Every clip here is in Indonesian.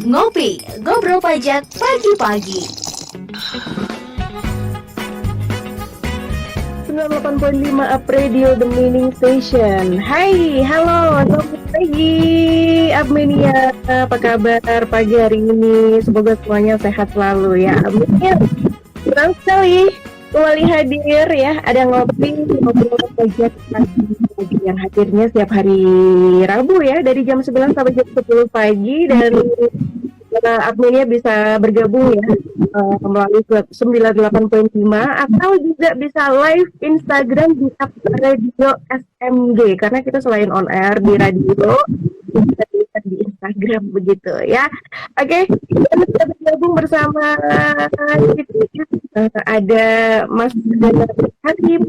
Ngopi, ngobrol pajak pagi-pagi. 98.5 Up Radio, The Meaning Station. Hai, halo, selamat pagi Abmenia. Apa kabar pagi hari ini? Semoga semuanya sehat selalu ya. Amin. Senang sekali kembali hadir ya. Ada ngobrol pajak pagi yang hadirnya setiap hari Rabu ya, dari jam 11 sampai jam 10 pagi, dan adminnya bisa bergabung ya melalui 98.5, atau juga bisa live Instagram di Radio SMG, karena kita selain on air di radio bisa dilihat di Instagram begitu ya. Oke, kita bisa bergabung bersama ada Mas Dana Hakim,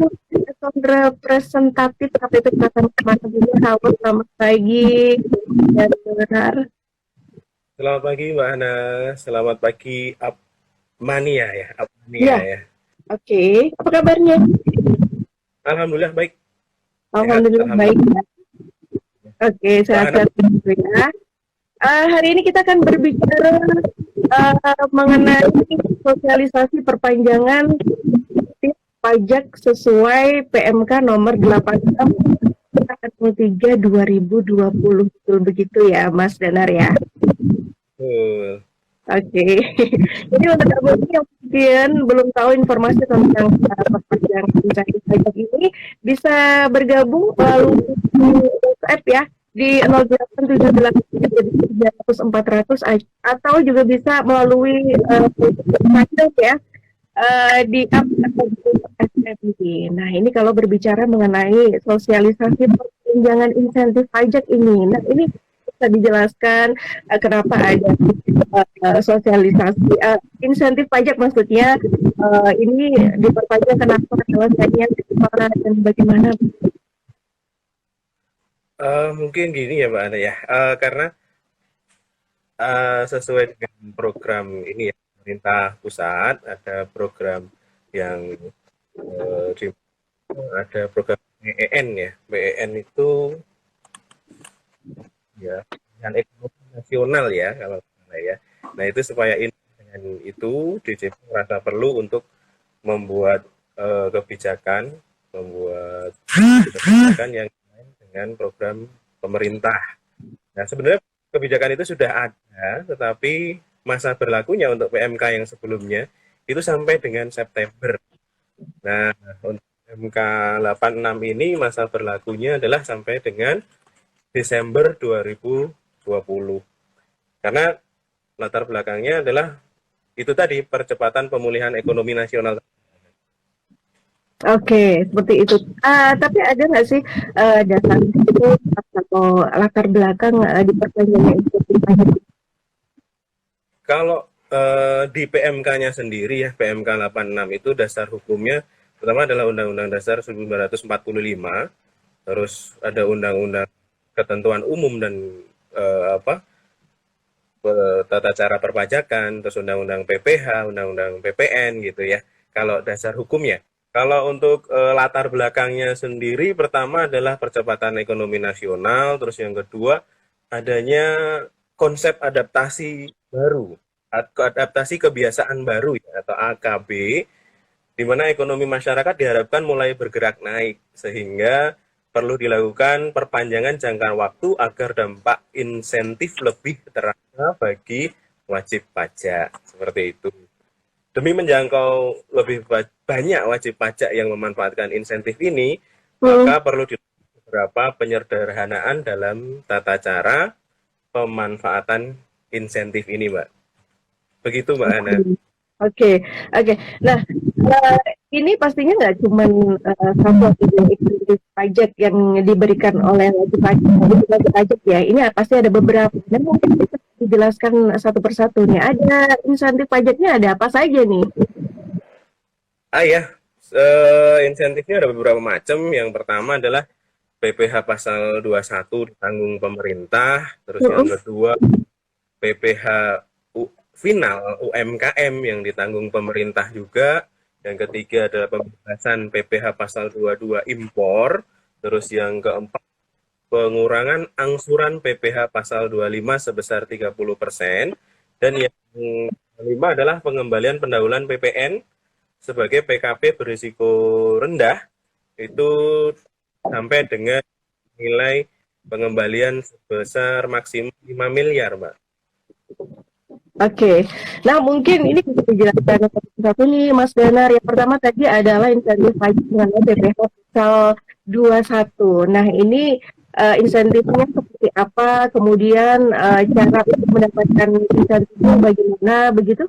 representatif KPP Kecamatan Bungur. Halo, selamat pagi dan benar. Selamat pagi Mbak Hana, selamat pagi Mania ya, Mania Ya. ya. Oke, apa kabarnya? Alhamdulillah baik. Alhamdulillah Sehat, baik ya. Oke, sehat-sehat juga ya. Hari ini kita akan berbicara mengenai sosialisasi perpanjangan pajak sesuai PMK nomor 86/3/2020. Betul begitu ya, Mas Danar ya? Betul. Oke, jadi untuk abang yang mungkin belum tahu informasi tentang perpanjangan insentif pajak ini, bisa bergabung melalui WhatsApp ya di 0878 atau juga bisa melalui Facebook ya di SMG. Nah, ini kalau berbicara mengenai sosialisasi perpanjangan insentif pajak ini. Nah, ini bisa dijelaskan kenapa ada sosialisasi insentif pajak, maksudnya ini diperpanjang, kenapa, alasannya dan bagaimana? Mungkin gini ya Mbak Hana ya, karena sesuai dengan program ini ya, pemerintah pusat ada program yang ada program BEN ya, BEN itu ya dengan ekonomi nasional ya kalau salah ya. Nah itu supaya ini dengan itu DJP merasa perlu untuk membuat membuat kebijakan yang lain dengan program pemerintah. Nah sebenarnya kebijakan itu sudah ada, tetapi masa berlakunya untuk PMK yang sebelumnya itu sampai dengan September. Nah untuk PMK 86 ini masa berlakunya adalah sampai dengan Desember 2020. Karena latar belakangnya adalah itu tadi, percepatan pemulihan ekonomi nasional. Oke, seperti itu. Tapi ada nggak sih dasar atau latar belakang di perpanjangan insentif pajak? Kalau di PMK-nya sendiri ya, PMK 86 itu dasar hukumnya pertama adalah Undang-Undang Dasar 1945, terus ada Undang-Undang Ketentuan Umum dan tata cara perpajakan, terus Undang-Undang PPH, Undang-Undang PPN gitu ya. Kalau dasar hukumnya. Kalau untuk latar belakangnya sendiri, pertama adalah percepatan ekonomi nasional, terus yang kedua adanya konsep adaptasi baru, adaptasi kebiasaan baru ya, atau AKB, di mana ekonomi masyarakat diharapkan mulai bergerak naik, sehingga perlu dilakukan perpanjangan jangka waktu agar dampak insentif lebih terasa bagi wajib pajak, seperti itu. Demi menjangkau lebih banyak wajib pajak yang memanfaatkan insentif ini, maka perlu dilakukan beberapa penyederhanaan dalam tata cara pemanfaatan insentif ini, Mbak. Begitu, Mbak Ana. Oke. Nah, ini pastinya nggak cuma satu insentif pajak yang diberikan oleh wajib pajak ya. Ini pasti ada beberapa. Dan mungkin bisa dijelaskan satu persatu nih. Ada insentif pajaknya ada apa saja nih? Ya, insentifnya ada beberapa macam. Yang pertama adalah PPH pasal 21 ditanggung pemerintah, terus yang kedua PPH final UMKM yang ditanggung pemerintah juga, yang ketiga adalah pembebasan PPH pasal 22 impor, terus yang keempat pengurangan angsuran PPh pasal 25 sebesar 30%, dan yang kelima adalah pengembalian pendahuluan PPN sebagai PKP berisiko rendah itu sampai dengan nilai pengembalian sebesar maksimum 5 miliar, Mbak. Oke, nah mungkin ini bisa dijelaskan satu nih Mas Danar. Yang pertama tadi adalah insentif pajak dengan PPh pasal 21. Nah ini insentifnya seperti apa, kemudian cara untuk mendapatkan insentifnya bagaimana begitu?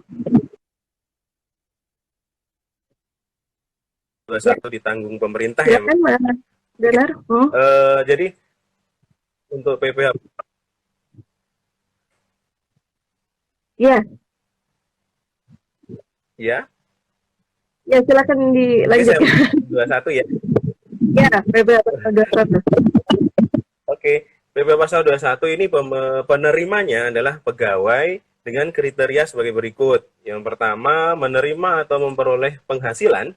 21 ditanggung pemerintah ya, Mbak. Silakan Mas Danar. Jadi untuk PPh Ya, ya, ya silakan oke, dilanjutkan. saya 21 ya. Ya, PPh pasal 21. Oke, PPh pasal 21 ini penerimanya adalah pegawai dengan kriteria sebagai berikut. Yang pertama, menerima atau memperoleh penghasilan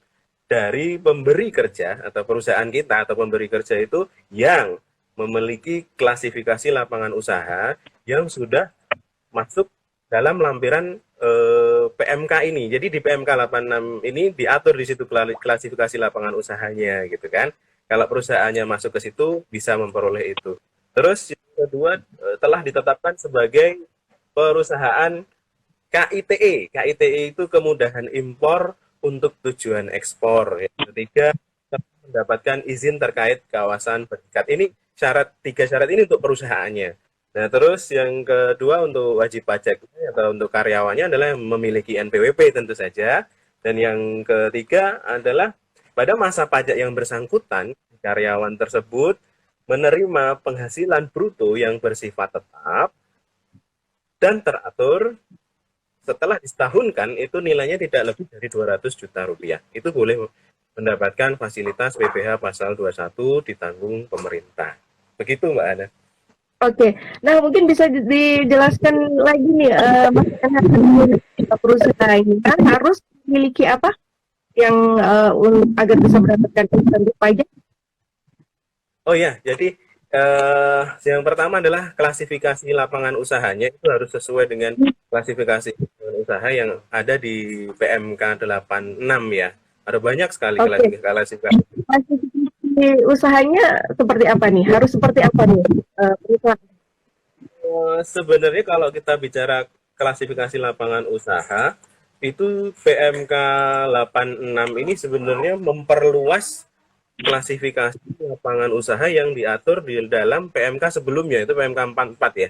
dari pemberi kerja atau perusahaan kita atau pemberi kerja itu yang memiliki klasifikasi lapangan usaha yang sudah masuk dalam lampiran PMK ini. Jadi di PMK 86 ini diatur di situ klasifikasi lapangan usahanya gitu kan. Kalau perusahaannya masuk ke situ bisa memperoleh itu. Terus yang kedua telah ditetapkan sebagai perusahaan KITE. KITE itu kemudahan impor untuk tujuan ekspor. Yang ketiga mendapatkan izin terkait kawasan berikat. Ini tiga syarat ini untuk perusahaannya. Nah, terus yang kedua untuk wajib pajak atau untuk karyawannya adalah memiliki NPWP tentu saja. Dan yang ketiga adalah pada masa pajak yang bersangkutan, karyawan tersebut menerima penghasilan bruto yang bersifat tetap dan teratur setelah disetahunkan itu nilainya tidak lebih dari 200 juta rupiah. Itu boleh mendapatkan fasilitas PPh pasal 21 ditanggung pemerintah. Begitu Mbak Ana. Oke, nah mungkin bisa dijelaskan lagi nih, Mas perusahaannya harus memiliki apa yang agar bisa mendapatkan insentif pajak? Oh ya, jadi yang pertama adalah klasifikasi lapangan usahanya itu harus sesuai dengan klasifikasi usaha yang ada di PMK 86 ya. Ada banyak sekali klasifikasi. Usahanya seperti apa nih? Harus seperti apa nih? Sebenarnya kalau kita bicara klasifikasi lapangan usaha, itu PMK 86 ini sebenarnya memperluas klasifikasi lapangan usaha yang diatur di dalam PMK sebelumnya, itu PMK 44 ya.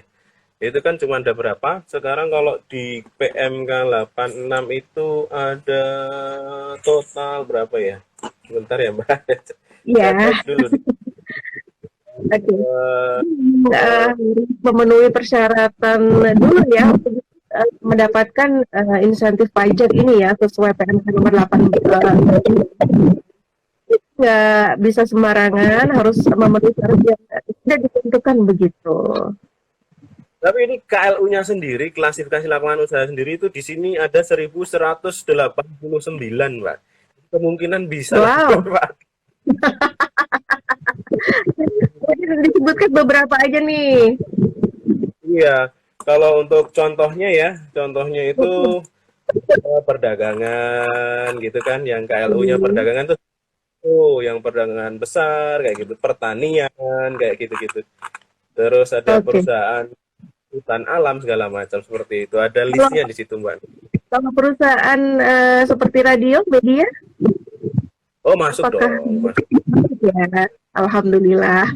Itu kan cuma ada berapa? Sekarang kalau di PMK 86 itu ada total berapa ya? Sebentar ya Mbak. Iya. Dulu. Oke. Memenuhi persyaratan dulu ya untuk mendapatkan insentif pajak ini ya sesuai PMK nomor 8. Nggak bisa sembarangan, harus memenuhi syarat yang tidak ditentukan begitu. Tapi ini KLU-nya sendiri, klasifikasi lapangan usaha sendiri itu di sini ada 1189, Mbak. Kemungkinan bisa. Wow. Jadi disebutkan beberapa aja nih. Iya, kalau untuk contohnya itu perdagangan gitu kan, yang KLU-nya perdagangan tuh yang perdagangan besar kayak gitu, pertanian kayak gitu-gitu. Terus ada perusahaan hutan alam segala macam seperti itu. Ada listnya di situ, Mbak. Kalau perusahaan seperti radio, media? Oh, masuk dong. Masuk. Ya, alhamdulillah.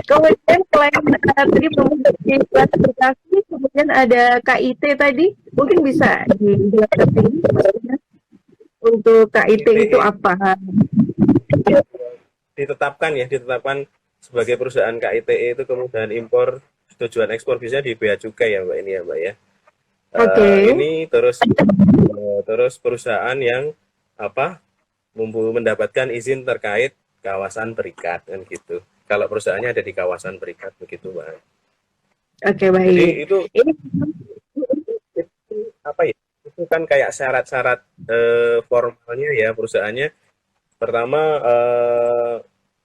Kemudian selain tadi memiliki klasifikasi, kemudian ada KIT tadi, mungkin bisa dijelaskan untuk KIT itu apa? Ditetapkan sebagai perusahaan KITE itu kemudahan impor tujuan ekspor bisa di bea cukai ya Mbak ini ya Mbak ya. Ini terus perusahaan yang mendapatkan izin terkait kawasan berikat kan gitu. Kalau perusahaannya ada di kawasan berikat begitu Mbak. Oke, baik. Jadi itu apa ya? Itu kan kayak syarat-syarat formalnya ya perusahaannya. Pertama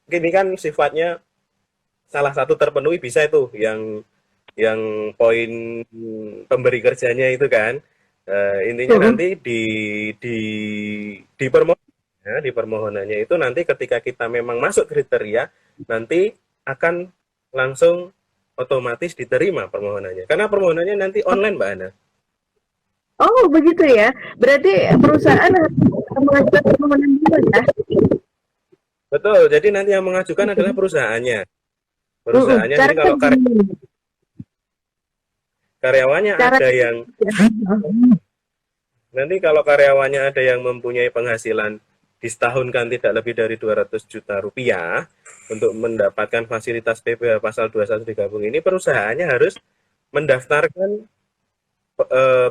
ini kan sifatnya salah satu terpenuhi bisa itu yang poin pemberi kerjanya itu kan. Intinya Mm-mm. nanti di di permohonannya, di permohonannya itu nanti ketika kita memang masuk kriteria, nanti akan langsung otomatis diterima permohonannya. Karena permohonannya nanti online, Mbak Ana. Oh, begitu ya. Berarti perusahaan harus mengajukan permohonan dulu ya. Betul, jadi nanti yang mengajukan adalah perusahaannya. Mm-mm. Perusahaannya, jadi Cara kalau gini, karyawannya cara ada yang, nanti kalau karyawannya ada yang mempunyai penghasilan di setahun kan tidak lebih dari 200 juta rupiah untuk mendapatkan fasilitas PPh pasal 21 digabung ini, perusahaannya harus mendaftarkan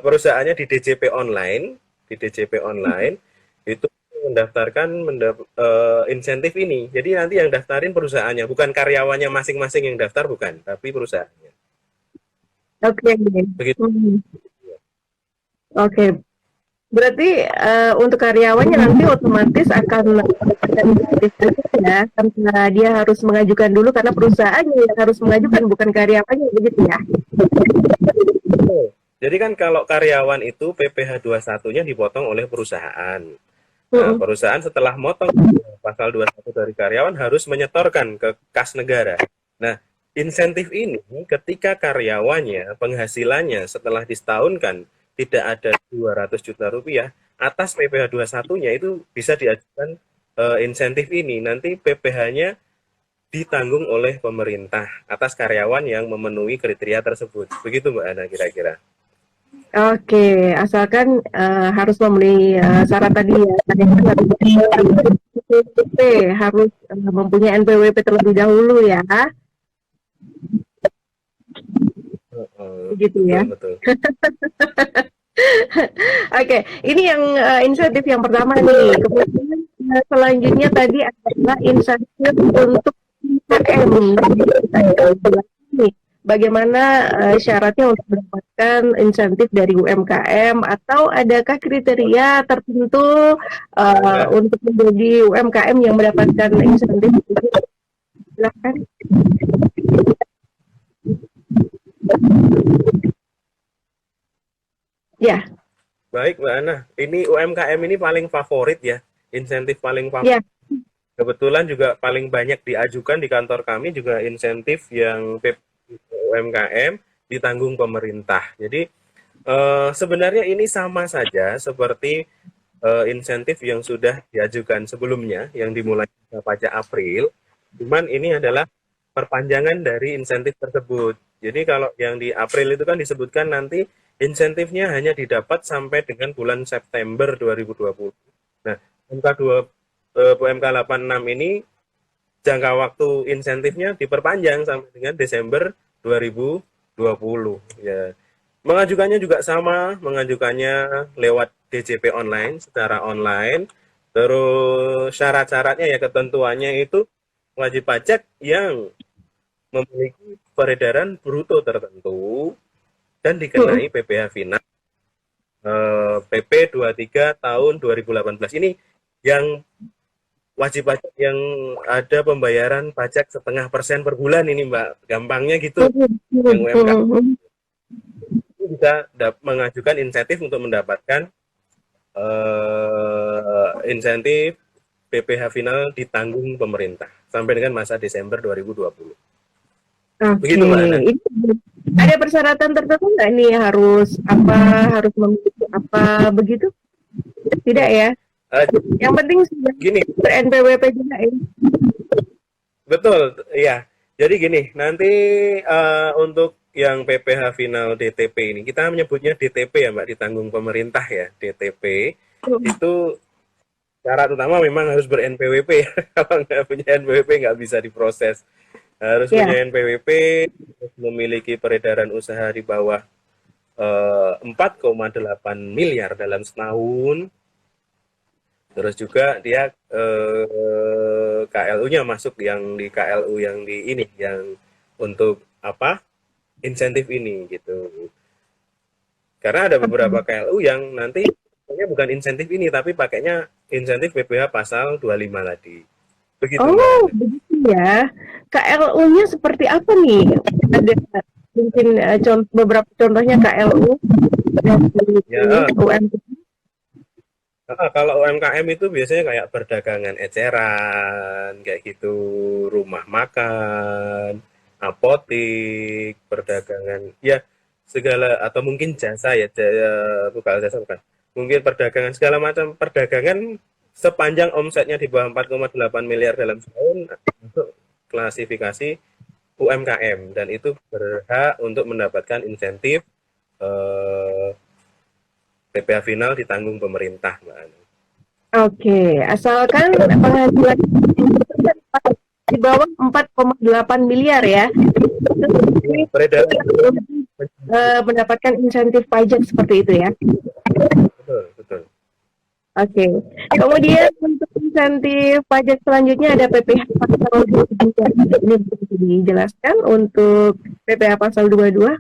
perusahaannya di DJP online, di DJP online itu mendaftarkan insentif ini. Jadi nanti yang daftarin perusahaannya, bukan karyawannya masing-masing yang daftar, bukan, tapi perusahaannya. oke. Begitu. Hmm. Oke. Berarti untuk karyawannya nanti otomatis akan mendapatkan insentif juga ya, karena dia harus mengajukan dulu karena perusahaannya yang harus mengajukan bukan karyawannya begitu ya. Jadi kan kalau karyawan itu PPh 21-nya dipotong oleh perusahaan. Nah, Mm-mm. perusahaan setelah motong pasal 21 dari karyawan harus menyetorkan ke kas negara. Nah, insentif ini ketika karyawannya penghasilannya setelah disetahunkan tidak ada 200 juta rupiah, atas PPh 21-nya itu bisa diajukan insentif ini. Nanti PPh-nya ditanggung oleh pemerintah atas karyawan yang memenuhi kriteria tersebut. Begitu Mbak Ana kira-kira. Oke, asalkan harus memenuhi syarat tadi ya. Tadi kan harus NPWP, harus mempunyai NPWP terlebih dahulu ya, begitu Betul, ya. betul. Oke, ini yang insentif yang pertama nih. Kemudian selanjutnya tadi adalah insentif untuk UMKM. Nih, bagaimana syaratnya untuk mendapatkan insentif dari UMKM atau adakah kriteria tertentu untuk menjadi UMKM yang mendapatkan insentif? Silakan. Ya, Baik Mbak Ana, ini UMKM ini paling favorit ya, insentif paling favorit. ya. Kebetulan juga paling banyak diajukan di kantor kami juga insentif yang UMKM ditanggung pemerintah. Jadi sebenarnya ini sama saja seperti insentif yang sudah diajukan sebelumnya yang dimulai pajak April. Cuman ini adalah perpanjangan dari insentif tersebut. Jadi kalau yang di April itu kan disebutkan nanti insentifnya hanya didapat sampai dengan bulan September 2020. Nah, PMK 86 ini jangka waktu insentifnya diperpanjang sampai dengan Desember 2020 ya. Mengajukannya juga sama, mengajukannya lewat DJP online secara online. Terus syarat-syaratnya ya ketentuannya itu wajib pajak yang memiliki peredaran bruto tertentu dan dikenai PPh final PP 23 tahun 2018. Ini yang wajib pajak yang ada pembayaran pajak 0,5% per bulan ini Mbak. Gampangnya gitu. Yang UMKM bisa mengajukan insentif untuk mendapatkan insentif PPh final ditanggung pemerintah sampai dengan masa Desember 2020. Begitu Mbak Ana. Ini ada persyaratan tertentu nggak nih harus apa, harus memiliki apa begitu? Tidak ya? Yang penting sudah Gini, ber-NPWP juga ya. betul, iya. Jadi gini, nanti untuk yang PPh final DTP ini, kita menyebutnya DTP ya Mbak, ditanggung pemerintah ya, DTP. Itu syarat utama memang harus ber-NPWP ya. Kalau nggak punya NPWP nggak bisa diproses. Harus punya NPWP, harus memiliki peredaran usaha di bawah 4,8 miliar dalam setahun. Terus juga dia KLU-nya masuk yang di KLU yang di ini yang untuk apa? Insentif ini gitu. Karena ada beberapa KLU yang nanti bukan insentif ini tapi pakainya insentif PPh pasal 25 tadi. Begitu. Oh, begitu ya. KLU-nya seperti apa nih? Ada mungkin beberapa contohnya KLU dari Ya, UMKM. kalau UMKM itu biasanya kayak perdagangan eceran, kayak gitu, rumah makan, apotik, perdagangan, ya segala atau mungkin jasa ya, bukan jasa bukan. Mungkin perdagangan segala macam perdagangan sepanjang omsetnya di bawah 4,8 miliar dalam setahun untuk klasifikasi UMKM dan itu berhak untuk mendapatkan insentif eh, PPh final ditanggung pemerintah, Mbak Anu. Oke, asalkan penghasilan di bawah 4,8 miliar ya. Peredaran Mendapatkan insentif pajak seperti itu ya. betul, betul. Oke. Kemudian untuk insentif pajak selanjutnya ada PPh pasal 22. Ini bisa dijelaskan untuk PPh pasal 22.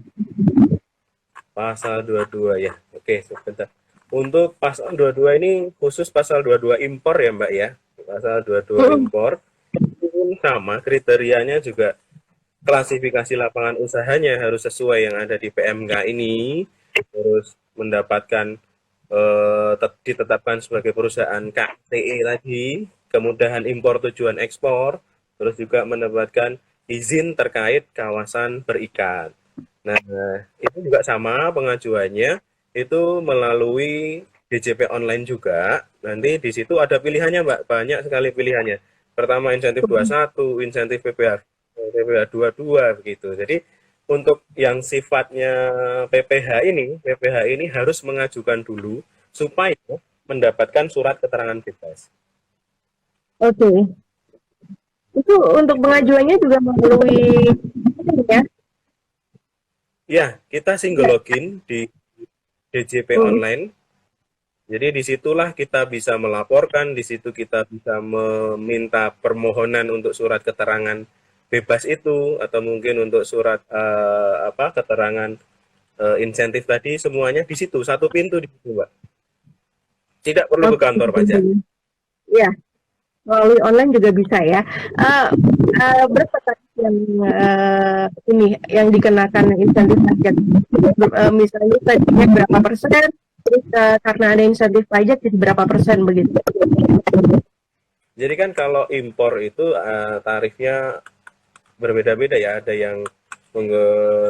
Pasal 22 ya. Oke, sebentar. Untuk pasal 22 ini khusus pasal 22 impor ya, Mbak ya. Pasal 22 impor itu pun sama kriterianya juga klasifikasi lapangan usahanya harus sesuai yang ada di PMK ini, terus mendapatkan ditetapkan sebagai perusahaan KTE tadi, kemudahan impor tujuan ekspor, terus juga mendapatkan izin terkait kawasan berikat. Nah, itu juga sama pengajuannya itu melalui DJP online juga. Nanti di situ ada pilihannya, Mbak. Banyak sekali pilihannya. Pertama insentif 21, insentif PPh 22 begitu. Jadi untuk yang sifatnya PPh ini harus mengajukan dulu supaya mendapatkan surat keterangan bebas. Oke. Itu untuk pengajuannya juga melalui ya. Ya, kita single login di DJP online. Jadi disitulah kita bisa melaporkan, di situ kita bisa meminta permohonan untuk surat keterangan bebas itu, atau mungkin untuk surat keterangan insentif tadi, semuanya di situ, satu pintu di situ, Mbak. Tidak perlu ke kantor pajak. Iya, melalui online juga bisa ya. Berapa yang ini yang dikenakan insentif pajak? Misalnya tadinya berapa persen, terus karena ada insentif pajak jadi berapa persen begitu? Jadi kan kalau impor itu tarifnya berbeda-beda ya. Ada yang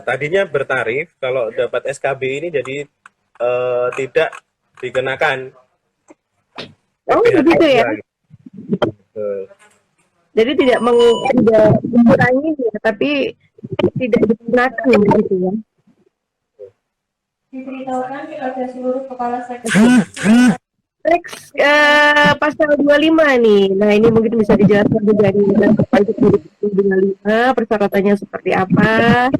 tadinya bertarif, kalau dapat SKB ini jadi tidak dikenakan. Oh begitu ya. Jadi tidak mengurangi ya, tapi tidak dikenakan begitu ya. Diberitahukan kepada seluruh kepala seksi. Next, pasal 25 nih. Nah, ini mungkin bisa dijelaskan juga di pajak 25, persyaratannya seperti apa.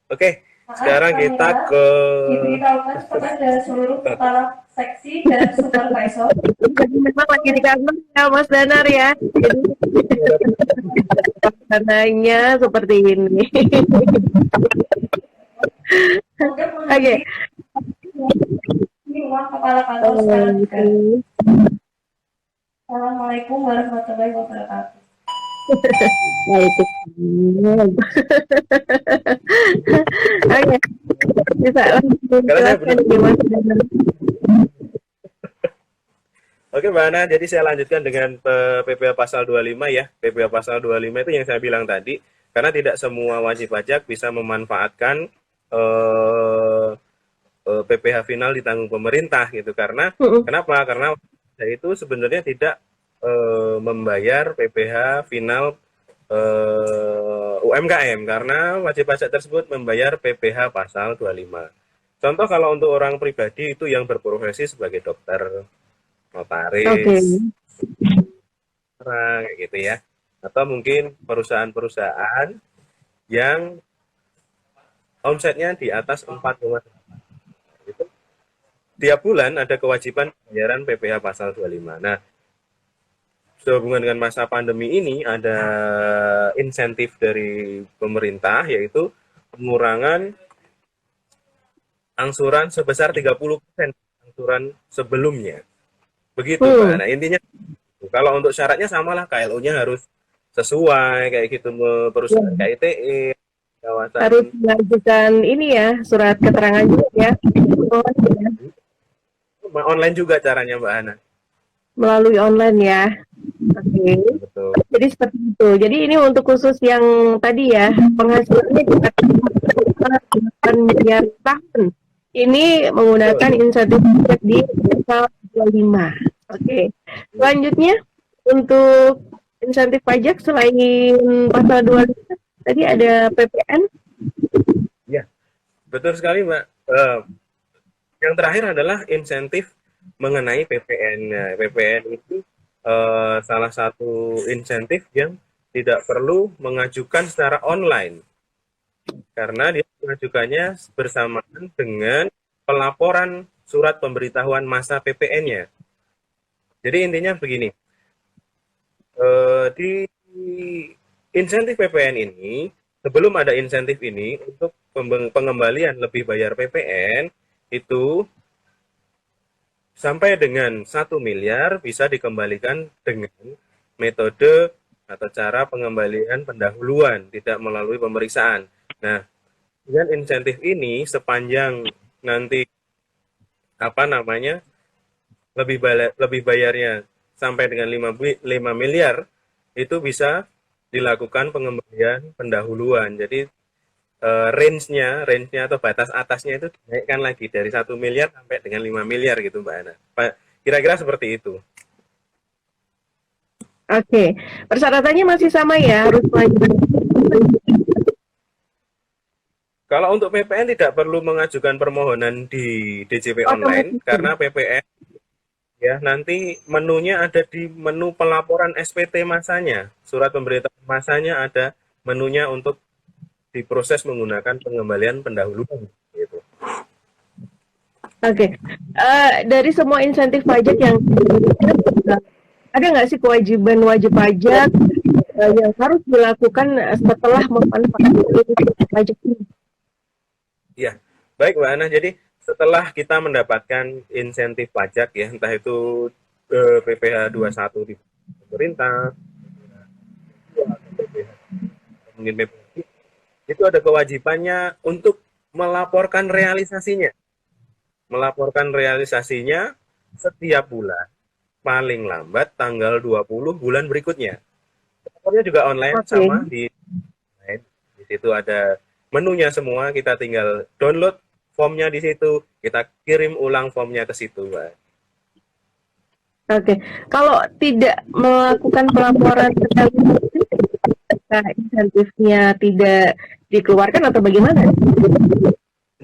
Oke, sekarang kita ke Diberitahukan kepada seluruh kepala seksi dan supervisor. Jadi memang lagi di kantor ya, Mas Danar ya. Jadi persyaratannya seperti ini. Oke. Ini uang kepala kantor sekarang. Assalamualaikum warahmatullahi wabarakatuh. Oke, bisa langsung jelaskan gimana. Oke Mbak Ana, jadi saya lanjutkan dengan PPh pasal 25 ya. PPh pasal 25 itu yang saya bilang tadi, karena tidak semua wajib pajak bisa memanfaatkan PPh final ditanggung pemerintah gitu. Karena kenapa? Karena itu sebenarnya tidak membayar PPh final UMKM karena wajib pajak tersebut membayar PPh pasal 25. Contoh kalau untuk orang pribadi itu yang berprofesi sebagai dokter, notaris, kayak gitu ya. Atau mungkin perusahaan-perusahaan yang omsetnya di atas 4,8. Itu tiap bulan ada kewajiban pembayaran PPh pasal 25. Nah, sehubungan dengan masa pandemi ini ada insentif dari pemerintah yaitu pengurangan angsuran sebesar 30% angsuran sebelumnya. Begitu, Mbak. Nah, intinya Kalau untuk syaratnya samalah, KLU-nya harus sesuai kayak gitu, perusahaan Ya, KITE, kawasan. harus mengajukan ini ya, surat keterangan juga ya. Online juga caranya Mbak Hana. Melalui online ya. Oke. Betul. Jadi seperti itu. Jadi ini untuk khusus yang tadi ya, penghasilannya kita 8 miliar tahun. Ini menggunakan insentif pajak di pasal 25. Oke. Selanjutnya untuk insentif pajak selain pasal 25 tadi ada PPN. Ya, betul sekali Mbak. Yang terakhir adalah insentif mengenai PPN. Nah, PPN itu salah satu insentif yang tidak perlu mengajukan secara online karena dia mengajukannya bersamaan dengan pelaporan surat pemberitahuan masa PPN-nya. Jadi intinya begini, di insentif PPN ini, sebelum ada insentif ini untuk pengembalian lebih bayar PPN itu sampai dengan 1 miliar bisa dikembalikan dengan metode atau cara pengembalian pendahuluan, tidak melalui pemeriksaan. Nah, dengan insentif ini sepanjang nanti lebih bayarnya sampai dengan 5 miliar itu bisa dilakukan pengembalian pendahuluan. Jadi range-nya atau batas atasnya itu dinaikkan lagi dari 1 miliar sampai dengan 5 miliar gitu Mbak Ana. Kira-kira seperti itu. Oke. Persyaratannya masih sama ya, harus mengajukan. Kalau untuk PPN tidak perlu mengajukan permohonan di DJP online karena PPN ya nanti menunya ada di menu pelaporan SPT masanya. Surat pemberitahuan masanya ada menunya untuk diproses menggunakan pengembalian pendahuluan gitu. Oke. Dari semua insentif pajak yang ada nggak sih kewajiban wajib pajak yang harus dilakukan setelah memanfaatkan pajak ini? Ya, baik Mbak Ana. Jadi setelah kita mendapatkan insentif pajak ya, entah itu PPh 21 di pemerintah, mungkin PPh, itu ada kewajibannya untuk melaporkan realisasinya. Melaporkan realisasinya setiap bulan, paling lambat tanggal 20 bulan berikutnya. Lapornya juga online sama di situ ada menunya semua, kita tinggal download formnya di situ, kita kirim ulang formnya ke situ, Mbak. Oke, kalau tidak melakukan pelaporan insentifnya tidak dikeluarkan atau bagaimana?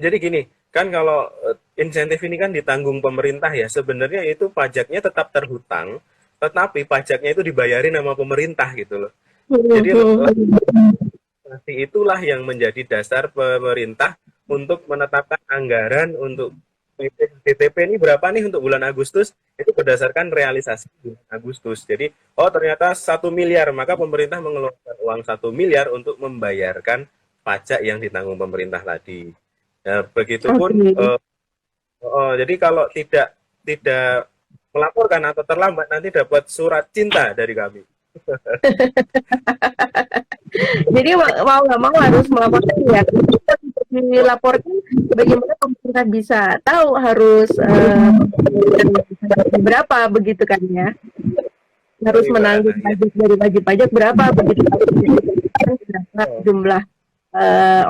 Jadi gini, kan kalau insentif ini kan ditanggung pemerintah ya, sebenarnya itu pajaknya tetap terhutang, tetapi pajaknya itu dibayarin sama pemerintah gitu loh. Jadi itulah yang menjadi dasar pemerintah untuk menetapkan anggaran untuk DTP ini berapa nih untuk bulan Agustus, itu berdasarkan realisasi bulan Agustus. Jadi, oh ternyata 1 miliar, maka pemerintah mengeluarkan uang 1 miliar untuk membayarkan pajak yang ditanggung pemerintah tadi. Nah, begitupun, jadi kalau tidak melaporkan atau terlambat, nanti dapat surat cinta dari kami. Jadi mau nggak mau harus melaporkan ya. Dilaporkan bagaimana pemerintah bisa tahu harus berapa begitu kan ya, harus menanggung pajak dari wajib pajak berapa begitu, jumlah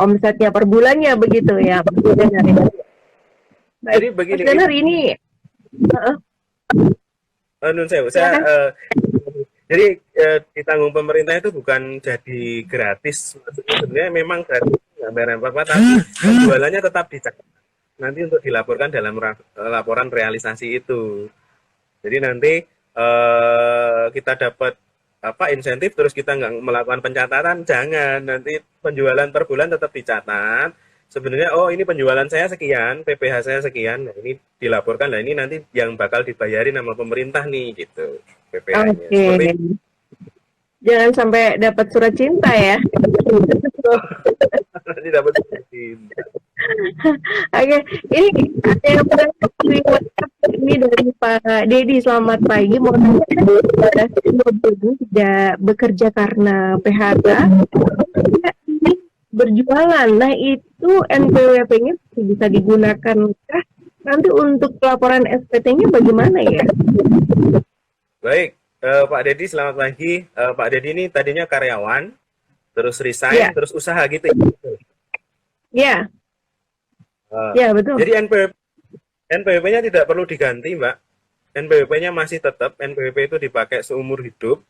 omsetnya per bulannya begitu ya. Jadi begini, ini jadi ditanggung pemerintah itu bukan jadi gratis, sebenarnya memang gratis nggak bayar apa-apa, tapi penjualannya tetap dicatat nanti untuk dilaporkan dalam laporan realisasi itu. Jadi nanti kita dapat insentif terus kita nggak melakukan pencatatan, jangan, nanti penjualan per bulan tetap dicatat. Sebenarnya oh ini penjualan saya sekian, PPh saya sekian, nah ini dilaporkan, nah ini nanti yang bakal dibayarin sama pemerintah nih gitu PPh-nya. Oke. Jangan sampai dapat surat cinta ya. Nanti dapat surat cinta. Oke, ini ada yang ini dari Pak Dedi. Selamat pagi. Mau tanya, Dedi tidak bekerja karena PHK, ini berjualan. Nah, itu NPWP-nya bisa digunakan kah? Nanti untuk pelaporan SPT-nya bagaimana ya? Baik, Pak Dedi selamat pagi. Pak Dedi ini tadinya karyawan, terus resign, Ya, terus usaha gitu ya. ya, Eh, ya betul. jadi NPWP-nya tidak perlu diganti, Mbak. NPWP-nya masih tetap, NPWP itu dipakai seumur hidup.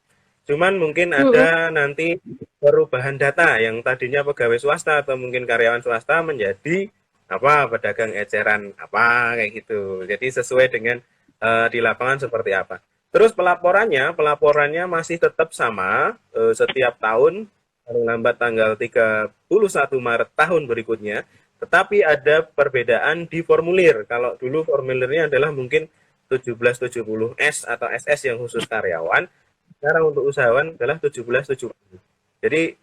Cuman mungkin Mm-mm. ada nanti perubahan data yang tadinya pegawai swasta atau mungkin karyawan swasta menjadi apa pedagang eceran apa kayak gitu. Jadi sesuai dengan di lapangan seperti apa. Terus pelaporannya masih tetap sama setiap tahun paling lambat tanggal 31 Maret tahun berikutnya. Tetapi ada perbedaan di formulir. Kalau dulu formulirnya adalah mungkin 1770S atau SS yang khusus karyawan. Sekarang untuk usahawan adalah 1770. Jadi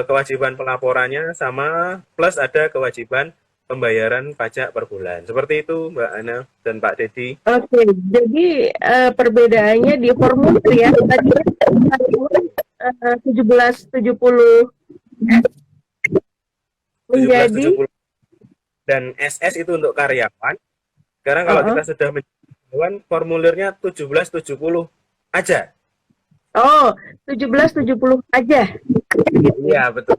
kewajiban pelaporannya sama plus ada kewajiban pembayaran pajak per bulan. Seperti itu Mbak Ana dan Pak Dedi. Oke, jadi perbedaannya di formulir ya. Tadi 1770 menjadi 1770 dan SS itu untuk karyawan. Sekarang kalau uh-uh. kita sudah menjadi karyawan formulirnya 1770 aja. Oh, 1770 aja. Gitu ya. Iya, betul.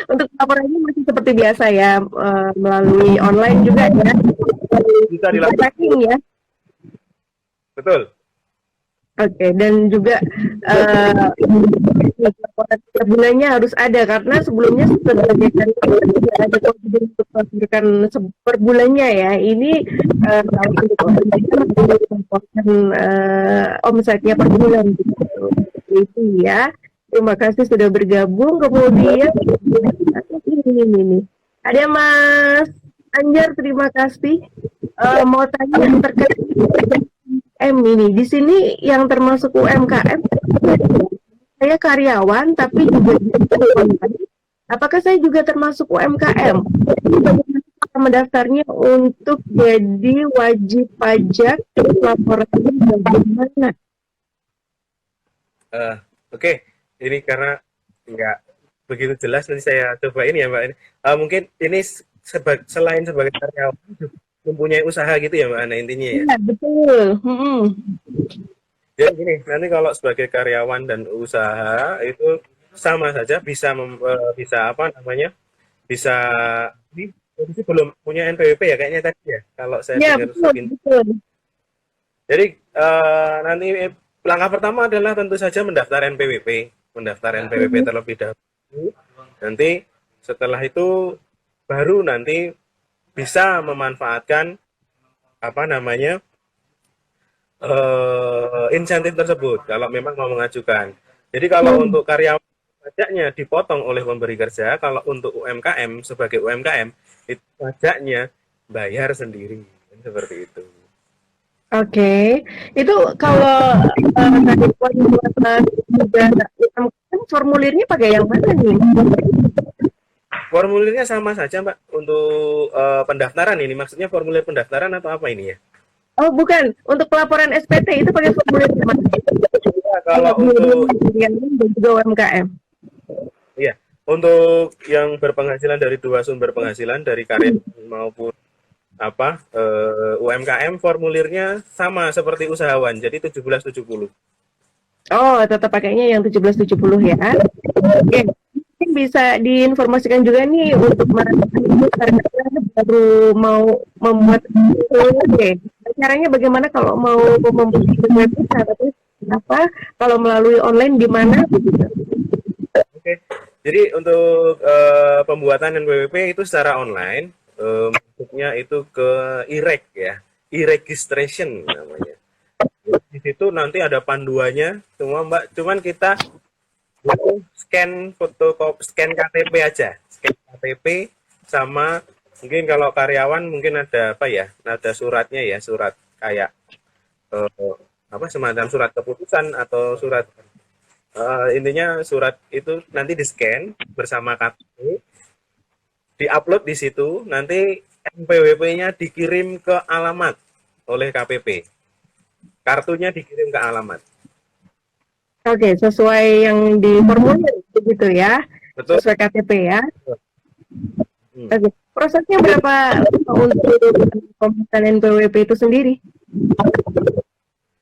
Untuk laporannya masih seperti biasa ya, melalui online juga ya. Bisa Bisa dilakukan. tracking ya. Betul. Oke, dan juga laporan setiap bulannya harus ada karena sebelumnya sebagai karyawan tidak ada kewajiban untuk melaporkan per bulannya ya. Ini kalau untuk melaporkan omsetnya per bulan gitu. Itu ya. Terima kasih sudah bergabung. Kemudian ini. Ada Mas Anjar, terima kasih. Mau tanya terkait UMKM ini. Di sini yang termasuk UMKM, saya karyawan tapi juga apakah saya juga termasuk UMKM? Bagaimana cara mendaftarnya untuk jadi wajib pajak? Laporannya bagaimana? Oke. Ini karena nggak begitu jelas nanti saya coba ini ya Mbak. Mungkin ini selain sebagai karyawan mempunyai usaha gitu ya Mbak Ana intinya ya. Iya, betul. Jadi gini, nanti kalau sebagai karyawan dan usaha itu sama saja bisa apa namanya? Bisa ini posisi belum punya NPWP ya kayaknya tadi ya. Kalau saya Ya, dengar betul, sepintas. betul. Jadi nanti langkah pertama adalah tentu saja mendaftar NPWP terlebih dahulu. Nanti setelah itu baru nanti bisa memanfaatkan apa namanya insentif tersebut kalau memang mau mengajukan. Jadi kalau untuk karyawan pajaknya dipotong oleh pemberi kerja, kalau untuk UMKM sebagai UMKM itu pajaknya bayar sendiri seperti itu. Oke, itu kalau karyawan juga formulirnya pakai yang mana nih? Formulirnya sama saja Mbak untuk pendaftaran ini. Maksudnya formulir pendaftaran atau apa ini ya? Oh bukan, untuk pelaporan SPT itu pakai formulir yang mana? Ya, kalau untuk dan juga UMKM. iya, untuk yang berpenghasilan dari dua sumber penghasilan dari karyawan maupun apa UMKM formulirnya sama seperti usahawan. Jadi 1770. Oh, tetap pakainya yang 1770 ya. Oke. Mungkin bisa diinformasikan juga nih untuk karena baru mau membuat oke. Caranya bagaimana kalau mau membuat website apa kalau melalui online di mana begitu. Oke. Jadi untuk pembuatan NPWP itu secara online masuknya itu ke IREG ya. E-registration namanya. Di situ nanti ada panduannya semua Mbak. Cuman kita scan scan KTP aja. Scan KTP sama mungkin kalau karyawan mungkin ada apa ya? Ada suratnya ya, surat kayak apa semacam surat keputusan atau surat intinya surat itu nanti di-scan bersama KTP, di-upload di situ, nanti NPWP-nya dikirim ke alamat oleh KPP. Kartunya dikirim ke alamat. Oke, sesuai yang di formulir begitu ya. Betul. Sesuai KTP ya. Hmm. Oke. Prosesnya berapa untuk pembuatan NPWP itu sendiri?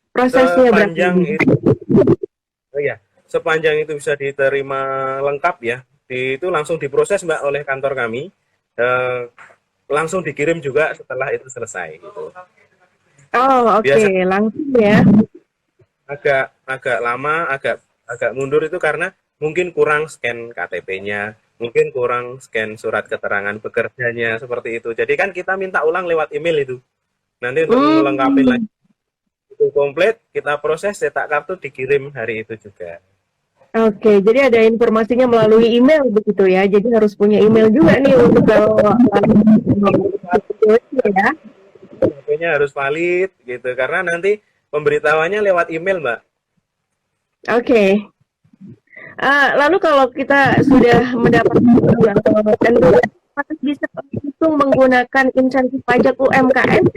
Prosesnya berapa? Sepanjang itu bisa diterima lengkap ya, itu langsung diproses Mbak oleh kantor kami, langsung dikirim juga setelah itu selesai. Gitu. Oh oke, langsung ya. Agak lama, agak mundur itu karena mungkin kurang scan KTP-nya, mungkin kurang scan surat keterangan bekerjanya seperti itu. Jadi kan kita minta ulang lewat email itu. Nanti untuk melengkapi lagi itu komplit, kita proses cetak kartu dikirim hari itu juga. Oke, jadi ada informasinya melalui email begitu ya. Jadi harus punya email juga nih untuk kalau ya. KTP-nya harus valid gitu karena nanti pemberitahuannya lewat email, Mbak. Oke. Lalu kalau kita sudah mendapatkan apakah bisa langsung menggunakan insentif pajak UMKM?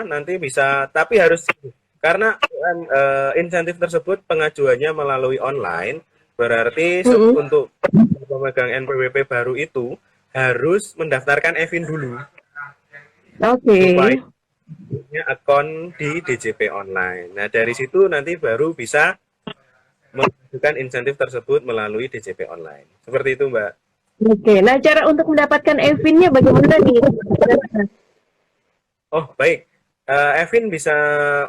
Nanti bisa, tapi harus karena insentif tersebut pengajuannya melalui online, berarti untuk pemegang NPWP baru itu harus mendaftarkan EVIN dulu. Oke. Punya akun di DJP online. Nah, dari situ nanti baru bisa mengajukan insentif tersebut melalui DJP online. Seperti itu, Mbak. Oke. Nah, cara untuk mendapatkan EVIN-nya bagaimana nih? Oh, baik. EVIN bisa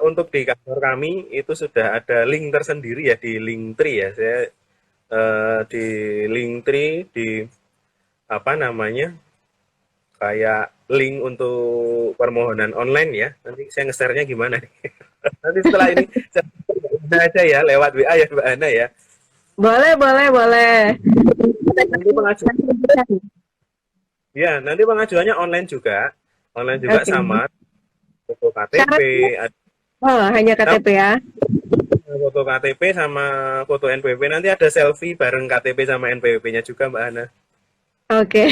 untuk di kantor kami itu sudah ada link tersendiri ya di Linktree ya. Saya di Linktree di apa namanya? Kayak link untuk permohonan online ya. Nanti saya nge-share-nya gimana nih? Nanti setelah ini saya aja ya lewat WA ya Mbak Ana ya. Boleh. Nanti pengajuan. Ya, nanti pengajuannya online juga okay. Sama foto KTP. Hanya KTP ya. Foto KTP sama foto NPWP, nanti ada selfie bareng KTP sama NPWP-nya juga Mbak Ana. Oke.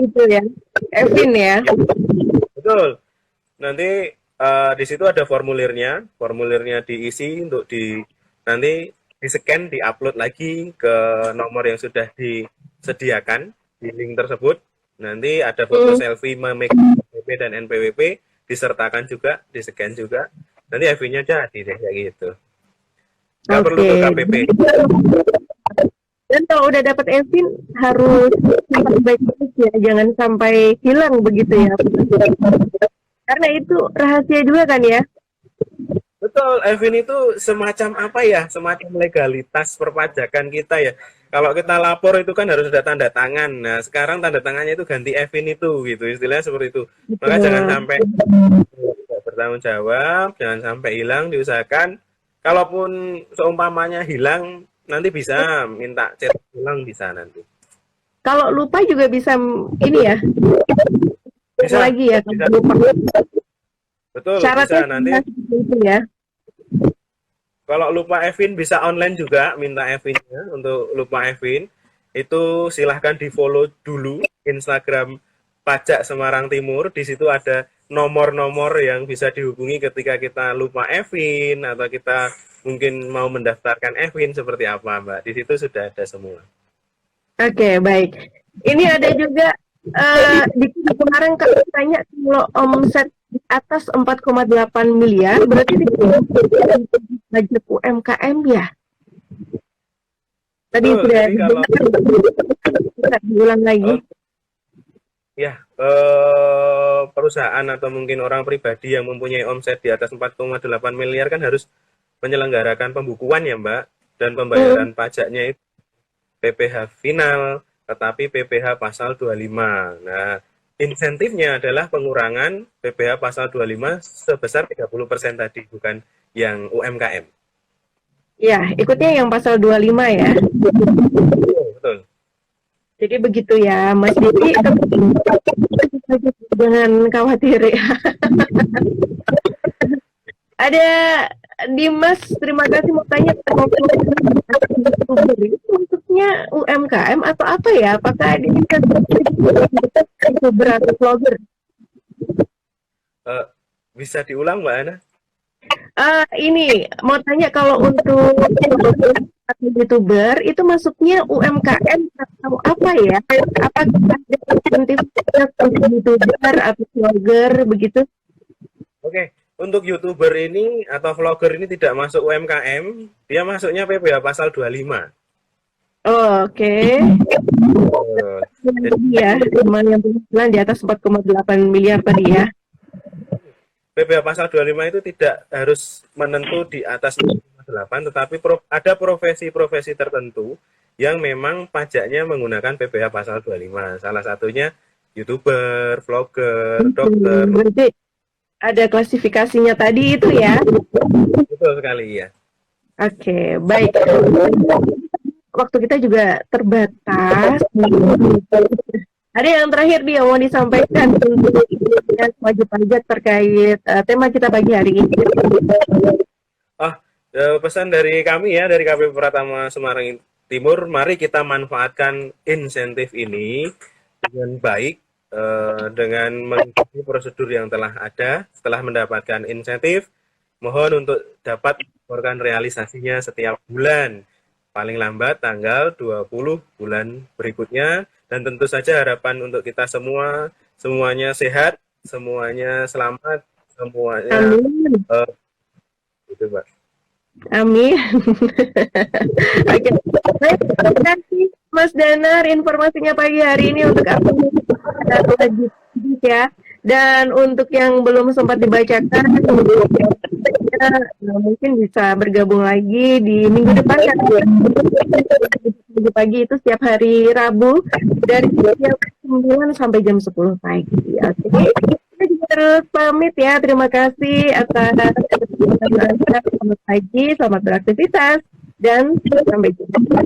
Gitu ya. EVIN ya. Betul. Nanti di situ ada formulirnya diisi untuk nanti di-scan, di-upload lagi ke nomor yang sudah disediakan di link tersebut. Nanti ada foto selfie memegang KTP dan NPWP, disertakan juga, di-scan juga. Nanti EVIN-nya jadi deh kayak gitu. Nggak perlu ke KPP. Dan kalau udah dapat EVIN harus baik-baik ya, jangan sampai hilang begitu ya. Karena itu rahasia juga kan ya. Betul, EVIN itu semacam apa ya? Semacam legalitas perpajakan kita ya. Kalau kita lapor itu kan harus ada tanda tangan. Nah, sekarang tanda tangannya itu ganti EVIN itu gitu. Istilahnya seperti itu. Maka jangan sampai bertanggung jawab, jangan sampai hilang, diusahakan. Kalaupun seumpamanya hilang, nanti bisa minta cetak ulang bisa nanti. Kalau lupa juga bisa ini ya. Bisa lagi ya bisa. Lupa. Betul, syaratnya bisa nanti. Itu ya. Kalau lupa EVIN bisa online juga minta EVIN-nya. Untuk lupa EVIN itu silahkan di-follow dulu Instagram Pajak Semarang Timur. Di situ ada nomor-nomor yang bisa dihubungi ketika kita lupa EVIN atau kita mungkin mau mendaftarkan EVIN seperti apa, Mbak. Di situ sudah ada semua. Oke, baik. Ini ada juga di kemarin kalau tanya kalau omset di atas 4,8 miliar berarti di pajak UMKM ya. Tadi sudah diulang lagi. Ya, perusahaan atau mungkin orang pribadi yang mempunyai omset di atas 4,8 miliar kan harus menyelenggarakan pembukuan ya Mbak, dan pembayaran pajaknya itu PPh final, tetapi PPh pasal 25. Nah, insentifnya adalah pengurangan PPh pasal 25 sebesar 30% tadi, bukan yang UMKM. Ya, ikutnya yang pasal 25 ya. Betul. Jadi begitu ya, Mas Didi. Jangan khawatir ya. Ada Dimas, terima kasih mau tanya maksudnya masuknya UMKM atau apa ya? Apakah ini YouTuber atau vlogger? Bisa diulang Mbak Ana? Ini mau tanya kalau untuk YouTuber itu masuknya UMKM atau apa ya? Apakah ada insentifnya untuk YouTuber atau vlogger begitu? Oke, untuk YouTuber ini atau vlogger ini tidak masuk UMKM, dia masuknya PPh pasal 25. Oh, oke. Jadi ya, lumayan penghasilan di atas 4,8 miliar tadi ya. PPh pasal 25 itu tidak harus menentu di atas 8, tetapi ada profesi-profesi tertentu yang memang pajaknya menggunakan PPh pasal 25. Salah satunya YouTuber, vlogger, dokter. Berarti ada klasifikasinya tadi itu ya? Betul sekali ya. Oke, baik. Waktu kita juga terbatas. Ada yang terakhir dia mau disampaikan untuk wajib pajak terkait tema kita pagi hari ini. Pesan dari kami ya, dari KPU Pratama Semarang Timur, mari kita manfaatkan insentif ini dengan baik, dengan mengikuti prosedur yang telah ada. Setelah mendapatkan insentif, mohon untuk dapat melaporkan realisasinya setiap bulan, paling lambat tanggal 20 bulan berikutnya. Dan tentu saja harapan untuk kita semuanya sehat, semuanya selamat, semuanya gitu Mbak. Amin. Oke, baik, terima kasih Mas Danar informasinya pagi hari ini untuk apa wajib ya. Dan untuk yang belum sempat dibacakan, mungkin bisa bergabung lagi di minggu depan kan. Pagi itu setiap hari Rabu dari jam 9 sampai jam 10 pagi. Oke. Kita juga terus pamit ya. Terima kasih atas selamat pagi, selamat beraktivitas dan sampai jumpa.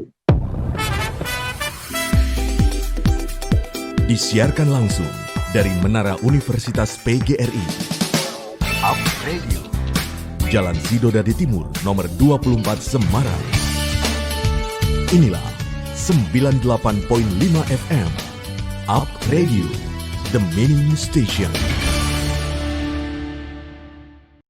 Disiarkan langsung dari Menara Universitas PGRI. Up Radio. Jalan Sidodadi Timur, nomor 24 Semarang. Inilah 98.5 FM. Up Radio, the Meaning Station.